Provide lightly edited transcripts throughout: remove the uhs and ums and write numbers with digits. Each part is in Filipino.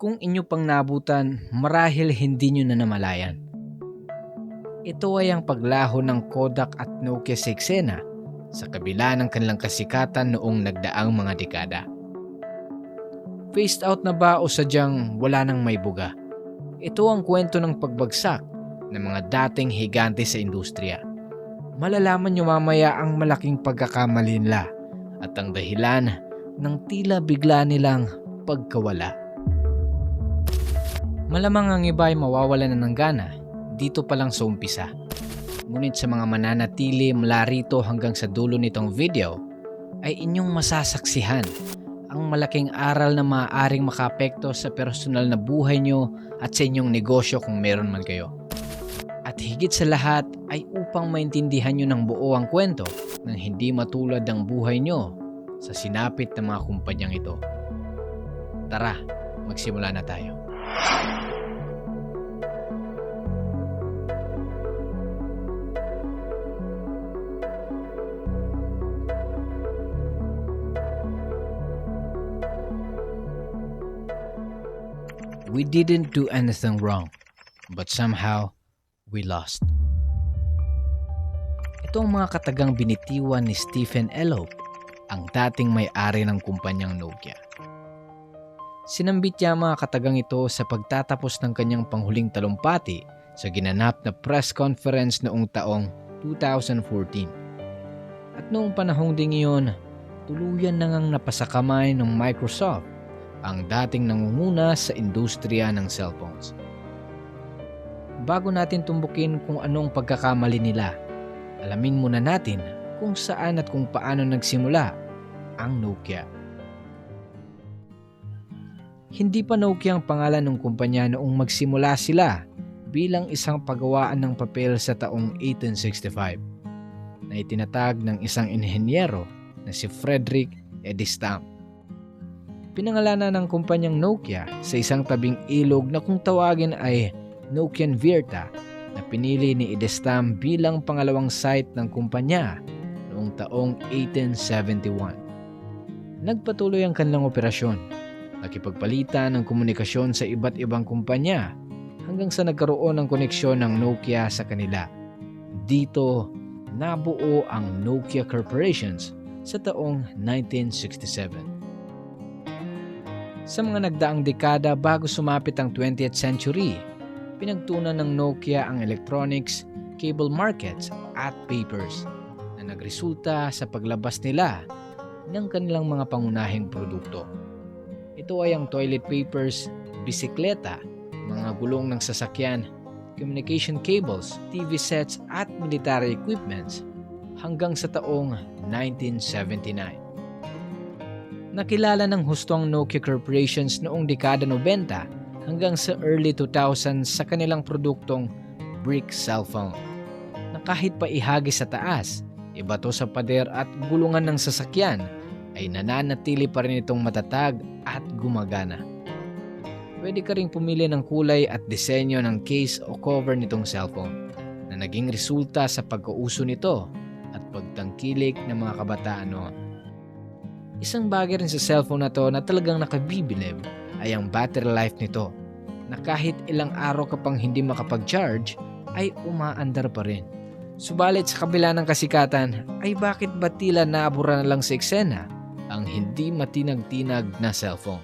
Kung inyo pang nabutan, marahil hindi nyo na namalayan. Ito ay ang paglaho ng Kodak at Nokia sa eksena sa kabila ng kanilang kasikatan noong nagdaang mga dekada. Phased out na ba o sadyang wala nang may buga? Ito ang kwento ng pagbagsak ng mga dating higante sa industriya. Malalaman nyo mamaya ang malaking pagkakamali nila at ang dahilan ng tila bigla nilang pagkawala. Malamang ang iba ay mawawalan na ng gana dito pa lang sa umpisa. Ngunit sa mga mananatili mula rito hanggang sa dulo nitong video ay inyong masasaksihan ang malaking aral na maaaring makaapekto sa personal na buhay nyo at sa inyong negosyo kung meron man kayo. At higit sa lahat ay upang maintindihan nyo ng buo ang kwento nang hindi matulad ang buhay nyo sa sinapit ng mga kumpanyang ito. Tara, magsimula na tayo. We didn't do anything wrong, but somehow, we lost. Ito ang mga katagang binitiwan ni Stephen Elop, ang dating may-ari ng kumpanyang Nokia. Sinambit niya ang mga katagang ito sa pagtatapos ng kanyang panghuling talumpati sa ginanap na press conference noong taong 2014. At noong panahong ding iyon, tuluyan na ngang napasakamay ng Microsoft ang dating nangunguna sa industriya ng cellphones. Bago natin tumbukin kung anong pagkakamali nila, alamin muna natin kung saan at kung paano nagsimula ang Nokia. Hindi pa Nokia ang pangalan ng kumpanya noong magsimula sila bilang isang paggawaan ng papel sa taong 1865 na itinatag ng isang inhenyero na si Frederick Edelstein. Pinangalanan ng kumpanyang Nokia sa isang tabing ilog na kung tawagin ay Nokian Virta na pinili ni Edelstein bilang pangalawang site ng kumpanya noong taong 1871. Nagpatuloy ang kanilang operasyon, nakipagpalitan ng komunikasyon sa iba't ibang kumpanya hanggang sa nagkaroon ng koneksyon ng Nokia sa kanila. Dito, nabuo ang Nokia Corporations sa taong 1967. Sa mga nagdaang dekada bago sumapit ang 20th century, pinagtunan ng Nokia ang electronics, cable markets at papers na nagresulta sa paglabas nila ng kanilang mga pangunahing produkto. Ito ay ang toilet papers, bisikleta, mga gulong ng sasakyan, communication cables, TV sets at military equipments hanggang sa taong 1979. Nakilala ng husto ang Nokia Corporations noong dekada 90 hanggang sa early 2000s sa kanilang produktong brick cellphone na kahit pa ihagis sa taas, ibato sa pader at gulungan ng sasakyan ay nananatili pa rin itong matatag at gumagana. Pwede ka ring pumili ng kulay at disenyo ng case o cover nitong cellphone na naging resulta sa pagkauso nito at pagtangkilik ng mga kabataan noon. Isang bagay rin sa cellphone na to na talagang nakabibilib ay ang battery life nito na kahit ilang araw ka pang hindi makapag-charge ay umaandar pa rin. Subalit sa kabila ng kasikatan ay bakit ba tila naabura na lang sa eksena ang hindi matinag-tinag na cellphone?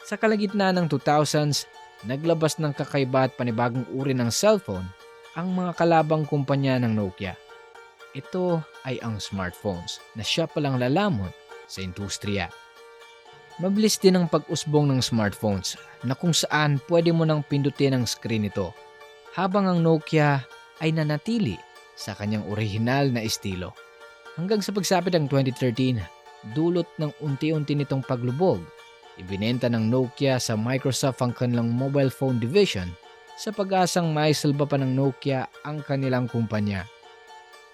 Sa kalagitnaan ng 2000s, naglabas ng kakaiba at panibagong uri ng cellphone ang mga kalabang kumpanya ng Nokia. Ito ay ang smartphones na siya palang lalamon sa industriya. Mabilis din ang pag-usbong ng smartphones na kung saan pwede mo nang pindutin ang screen nito habang ang Nokia ay nanatili sa kanyang orihinal na estilo. Hanggang sa pagsapit ng 2013, dulot ng unti-unti nitong paglubog, ibinenta ng Nokia sa Microsoft ang kanilang mobile phone division sa pag-asang maisalba pa ng Nokia ang kanilang kumpanya.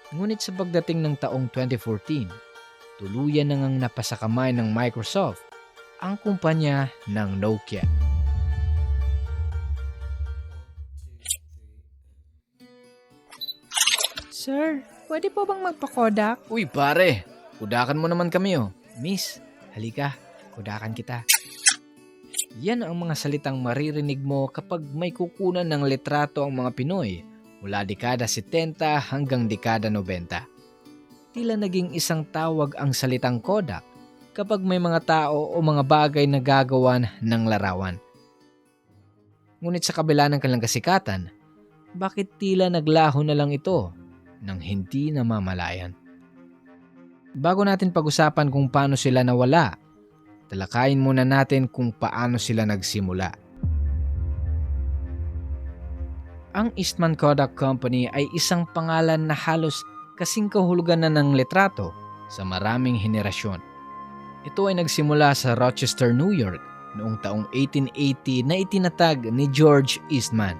Ngunit sa pagdating ng taong 2014, tuluyan na ngang napasakamay ng Microsoft ang kumpanya ng Nokia. Sir, pwede po bang magpa-Kodak? Uy pare, kudakan mo naman kami oh. Miss, halika, kudakan kita. Yan ang mga salitang maririnig mo kapag may kukunan ng litrato ang mga Pinoy mula dekada 70 hanggang dekada 90. Tila naging isang tawag ang salitang Kodak kapag may mga tao o mga bagay na gagawan ng larawan. Ngunit sa kabila ng kanilang kasikatan, bakit tila naglaho na lang ito nang hindi namamalayan? Bago natin pag-usapan kung paano sila nawala, talakayin muna natin kung paano sila nagsimula. Ang Eastman Kodak Company ay isang pangalan na halos kasing kahulugan na ng litrato sa maraming henerasyon. Ito ay nagsimula sa Rochester, New York noong taong 1880 na itinatag ni George Eastman.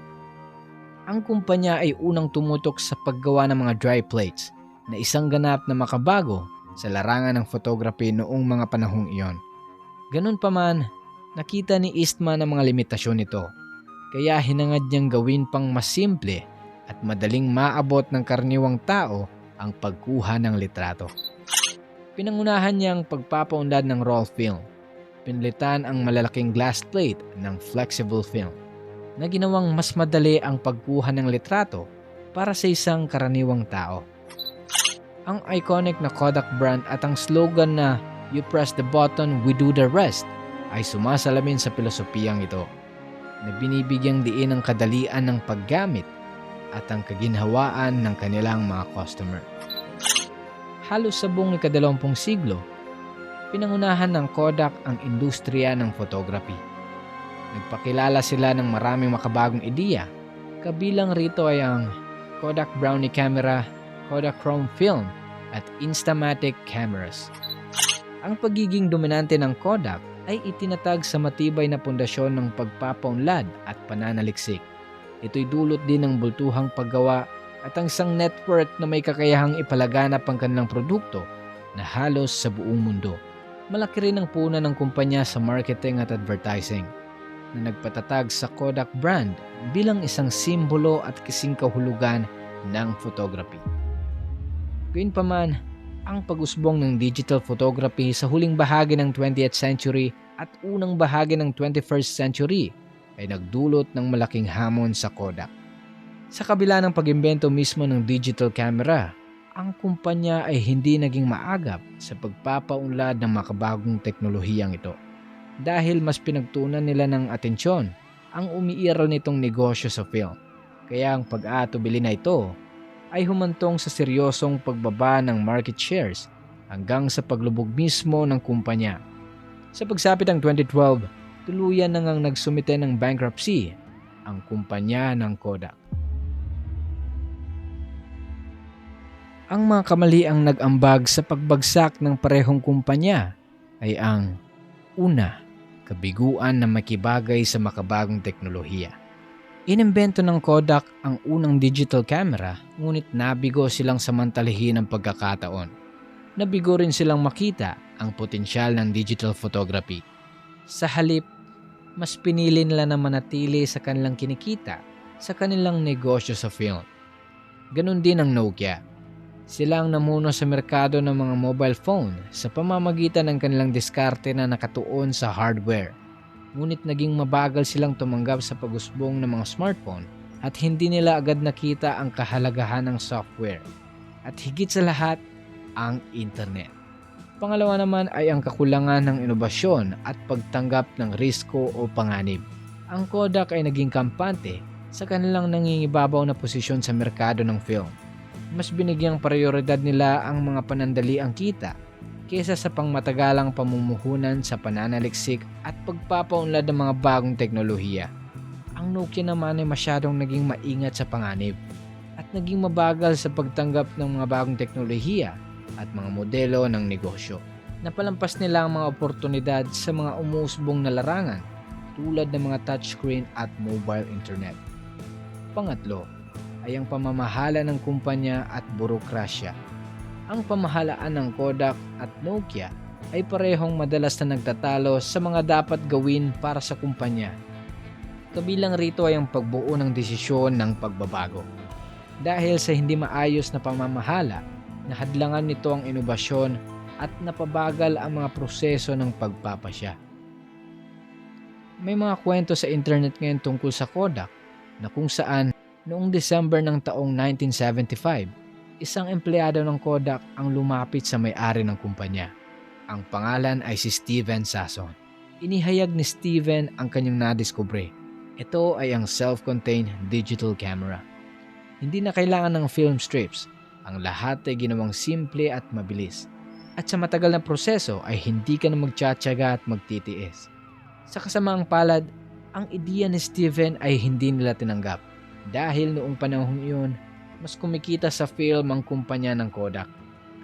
Ang kumpanya ay unang tumutok sa paggawa ng mga dry plates na isang ganap na makabago sa larangan ng photography noong mga panahong iyon. Ganun pa man, nakita ni Eastman ang mga limitasyon nito, kaya hinangad niyang gawin pang mas simple at madaling maabot ng karaniwang tao ang pagkuha ng litrato. Pinangunahan niyang pagpapaunlad ng roll film. Pinalitan ang malalaking glass plate ng flexible film na ginawang mas madali ang pagkuha ng litrato para sa isang karaniwang tao. Ang iconic na Kodak brand at ang slogan na "You press the button, we do the rest" ay sumasalamin sa pilosopiyang ito, na binibigyang diin ang kadalian ng paggamit at ang kaginhawaan ng kanilang mga customer. Halos sa buong ika-20 siglo, pinangunahan ng Kodak ang industriya ng photography. Nagpakilala sila ng maraming makabagong ideya, kabilang rito ay ang Kodak Brownie camera, Kodak Chrome film, at Instamatic cameras. Ang pagiging dominante ng Kodak ay itinatag sa matibay na pundasyon ng pagpapaunlad at pananaliksik. Ito'y dulot din ng bultuhang paggawa at ang isang network na may kakayahang ipalaganap ang kanilang produkto na halos sa buong mundo. Malaki rin ang puna ng kumpanya sa marketing at advertising, na nagpatatag sa Kodak brand bilang isang simbolo at kasing kahulugan ng photography. Gayunpaman, ang pag-usbong ng digital photography sa huling bahagi ng 20th century at unang bahagi ng 21st century ay nagdulot ng malaking hamon sa Kodak. Sa kabila ng pag-imbento mismo ng digital camera, ang kumpanya ay hindi naging maagap sa pagpapaunlad ng makabagong teknolohiyang ito, dahil mas pinagtuunan nila ng atensyon ang umiiral nitong negosyo sa film. Kaya ang pag-aatubili na ito ay humantong sa seryosong pagbaba ng market shares hanggang sa paglubog mismo ng kumpanya. Sa pagsapit ng 2012, tuluyan na ngang nagsumite ng bankruptcy ang kumpanya ng Kodak. Ang mga kamaliang nag-ambag sa pagbagsak ng parehong kumpanya ay ang una, kabiguan na makibagay sa makabagong teknolohiya. Inimbento ng Kodak ang unang digital camera, ngunit nabigo silang samantalahin ang pagkakataon. Nabigo rin silang makita ang potensyal ng digital photography. Sa halip, mas pinili nila na manatili sa kanilang kinikita sa kanilang negosyo sa film. Ganon din ang Nokia. Sila ang namuno sa merkado ng mga mobile phone sa pamamagitan ng kanilang diskarte na nakatuon sa hardware. Ngunit naging mabagal silang tumanggap sa pag-usbong ng mga smartphone at hindi nila agad nakita ang kahalagahan ng software. At higit sa lahat, ang internet. Pangalawa naman ay ang kakulangan ng inobasyon at pagtanggap ng risko o panganib. Ang Kodak ay naging kampante sa kanilang nangingibabaw na posisyon sa merkado ng film. Mas binigyang prioridad nila ang mga panandaliang kita kaysa sa pangmatagalang pamumuhunan sa pananaliksik at pagpapaunlad ng mga bagong teknolohiya. Ang Nokia naman ay masyadong naging maingat sa panganib at naging mabagal sa pagtanggap ng mga bagong teknolohiya at mga modelo ng negosyo. Napalampas nila ang mga oportunidad sa mga umuusbong na larangan tulad ng mga touchscreen at mobile internet. Pangatlo ay ang pamamahala ng kumpanya at burokrasya. Ang pamahalaan ng Kodak at Nokia ay parehong madalas na nagtatalo sa mga dapat gawin para sa kumpanya. Kabilang rito ay ang pagbuo ng desisyon ng pagbabago. Dahil sa hindi maayos na pamamahala, nahadlangan nito ang inobasyon at napabagal ang mga proseso ng pagpapasya. May mga kwento sa internet ngayon tungkol sa Kodak na kung saan noong December ng taong 1975, isang empleyado ng Kodak ang lumapit sa may-ari ng kumpanya. Ang pangalan ay si Steven Sasson. Inihayag ni Steven ang kanyang nadiskubre. Ito ay ang self-contained digital camera. Hindi na kailangan ng film strips. Ang lahat ay ginawang simple at mabilis. At sa matagal na proseso ay hindi ka na magtsatsaga at magtitiis. Sa kasamaang palad, ang ideya ni Steven ay hindi nila tinanggap. Dahil noong panahong iyon, mas kumikita sa film ang kumpanya ng Kodak.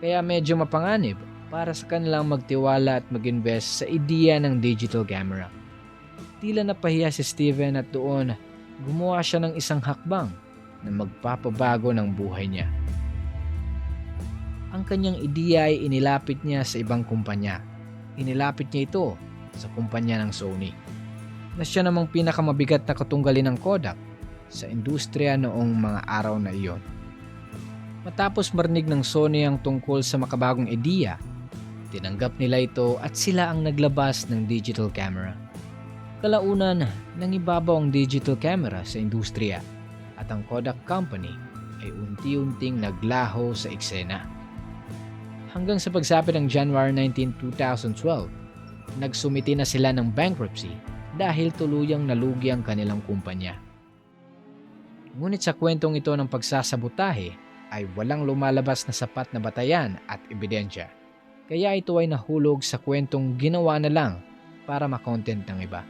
Kaya medyo mapanganib para sa kanilang magtiwala at mag-invest sa ideya ng digital camera. Tila napahiya si Steven at doon gumawa siya ng isang hakbang na magpapabago ng buhay niya. Ang kanyang ideya ay inilapit niya sa ibang kumpanya. Inilapit niya ito sa kumpanya ng Sony, na siya namang pinakamabigat na katunggalin ng Kodak sa industriya noong mga araw na iyon. Matapos marinig ng Sony ang tungkol sa makabagong ideya, tinanggap nila ito at sila ang naglabas ng digital camera. Kalaunan, nangibabaw ang digital camera sa industriya at ang Kodak Company ay unti-unting naglaho sa eksena. Hanggang sa pagsapit ng January 19, 2012, nagsumiti na sila ng bankruptcy dahil tuluyang nalugi ang kanilang kumpanya. Ngunit sa kwentong ito ng pagsasabotahe ay walang lumalabas na sapat na batayan at ebidensya. Kaya ito ay nahulog sa kwentong ginawa na lang para makontent ng iba.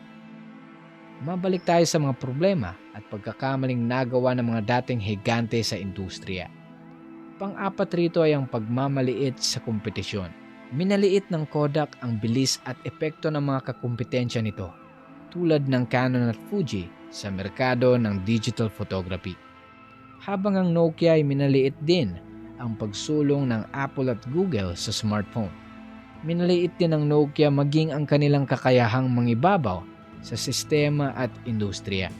Mabalik tayo sa mga problema at pagkakamaling nagawa ng mga dating higante sa industriya. Pang-apat rito ay ang pagmamaliit sa kompetisyon. Minaliit ng Kodak ang bilis at epekto ng mga kakumpetensya nito, tulad ng Canon at Fuji sa merkado ng digital photography. Habang ang Nokia ay minaliit din ang pagsulong ng Apple at Google sa smartphone. Minaliit din ng Nokia maging ang kanilang kakayahang mangibabaw sa sistema at industriya.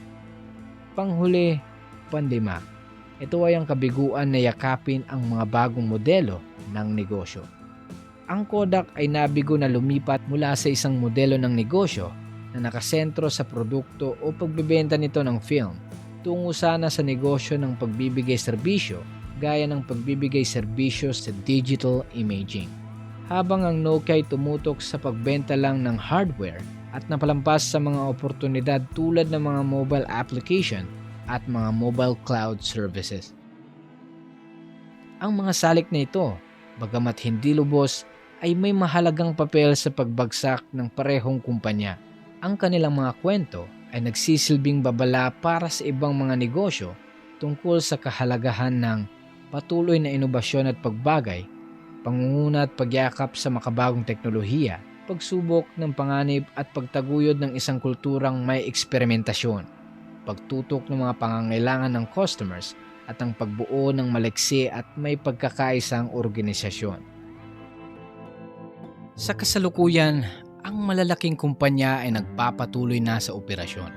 Panghuli, panlima. Ito ay ang kabiguan na yakapin ang mga bagong modelo ng negosyo. Ang Kodak ay nabigo na lumipat mula sa isang modelo ng negosyo na nakasentro sa produkto o pagbebenta nito ng film tungo sana sa negosyo ng pagbibigay serbisyo gaya ng pagbibigay serbisyo sa digital imaging. Habang ang Nokia ay tumutok sa pagbenta lang ng hardware at napalampas sa mga oportunidad tulad ng mga mobile application at mga mobile cloud services. Ang mga salik na ito, bagamat hindi lubos, ay may mahalagang papel sa pagbagsak ng parehong kumpanya. Ang kanilang mga kwento ay nagsisilbing babala para sa ibang mga negosyo tungkol sa kahalagahan ng patuloy na inobasyon at pagbagay, pangunguna at pagyakap sa makabagong teknolohiya, pagsubok ng panganib at pagtaguyod ng isang kulturang may eksperimentasyon, pagtutok ng mga pangangailangan ng customers at ang pagbuo ng maliksi at may pagkakaisang organisasyon. Sa kasalukuyan, ang malalaking kumpanya ay nagpapatuloy na sa operasyon.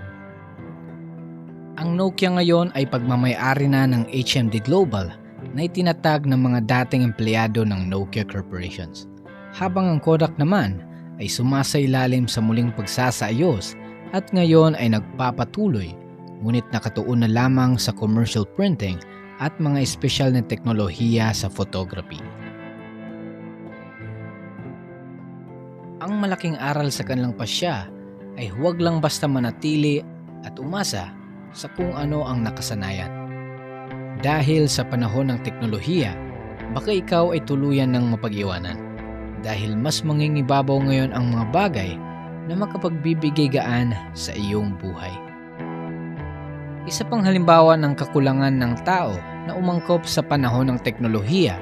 Ang Nokia ngayon ay pagmamay-ari na ng HMD Global na itinatag ng mga dating empleyado ng Nokia Corporations. Habang ang Kodak naman ay sumasailalim sa muling pagsasaayos at ngayon ay nagpapatuloy, ngunit nakatuon na lamang sa commercial printing at mga espesyal na teknolohiya sa photography. Ang malaking aral sa kanilang pasya ay huwag lang basta manatili at umasa sa kung ano ang nakasanayan. Dahil sa panahon ng teknolohiya, baka ikaw ay tuluyan ng mapag-iwanan. Dahil mas mangingibabaw ngayon ang mga bagay na makapagbibigay gaan sa iyong buhay. Isa pang halimbawa ng kakulangan ng tao na umangkop sa panahon ng teknolohiya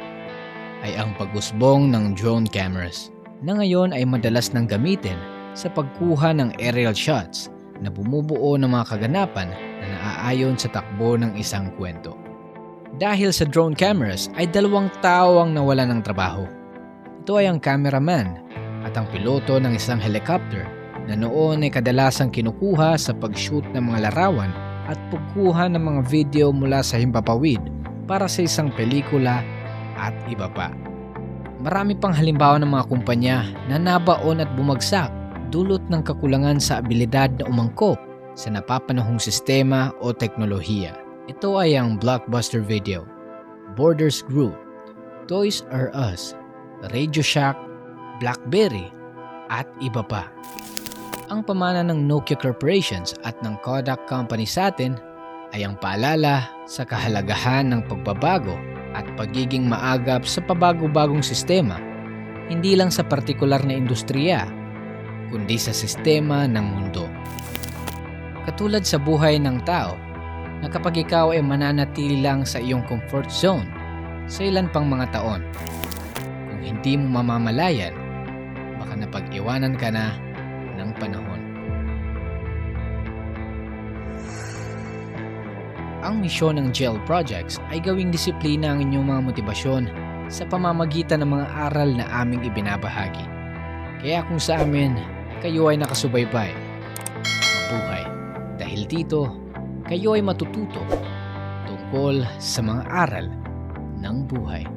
ay ang pag-usbong ng drone cameras na ngayon ay madalas nang gamitin sa pagkuha ng aerial shots na bumubuo ng mga kaganapan na naaayon sa takbo ng isang kwento. Dahil sa drone cameras ay 2 tao ang nawala ng trabaho. Ito ay ang cameraman at ang piloto ng isang helicopter na noon ay kadalasang kinukuha sa pag-shoot ng mga larawan at pagkuha ng mga video mula sa himpapawid para sa isang pelikula at iba pa. Marami pang halimbawa ng mga kumpanya na nabaon at bumagsak dulot ng kakulangan sa abilidad na umangkop sa napapanahong sistema o teknolohiya. Ito ay ang Blockbuster Video, Borders Group, Toys R Us, Radio Shack, BlackBerry, at iba pa. Ang pamana ng Nokia Corporations at ng Kodak Company sa atin ay ang paalala sa kahalagahan ng pagbabago at pagiging maagap sa pabago-bagong sistema, hindi lang sa partikular na industriya, kundi sa sistema ng mundo. Katulad sa buhay ng tao, na kapag ikaw ay mananatili lang sa iyong comfort zone sa ilan pang mga taon, kung hindi mo mamamalayan, baka napag-iwanan ka na ng panahon. Ang misyon ng GEL Projects ay gawing disiplina ang inyong mga motibasyon sa pamamagitan ng mga aral na aming ibinabahagi. Kaya kung sa amin, kayo ay nakasubaybay, mabuhay. Dahil dito, kayo ay matututo tungkol sa mga aral ng buhay.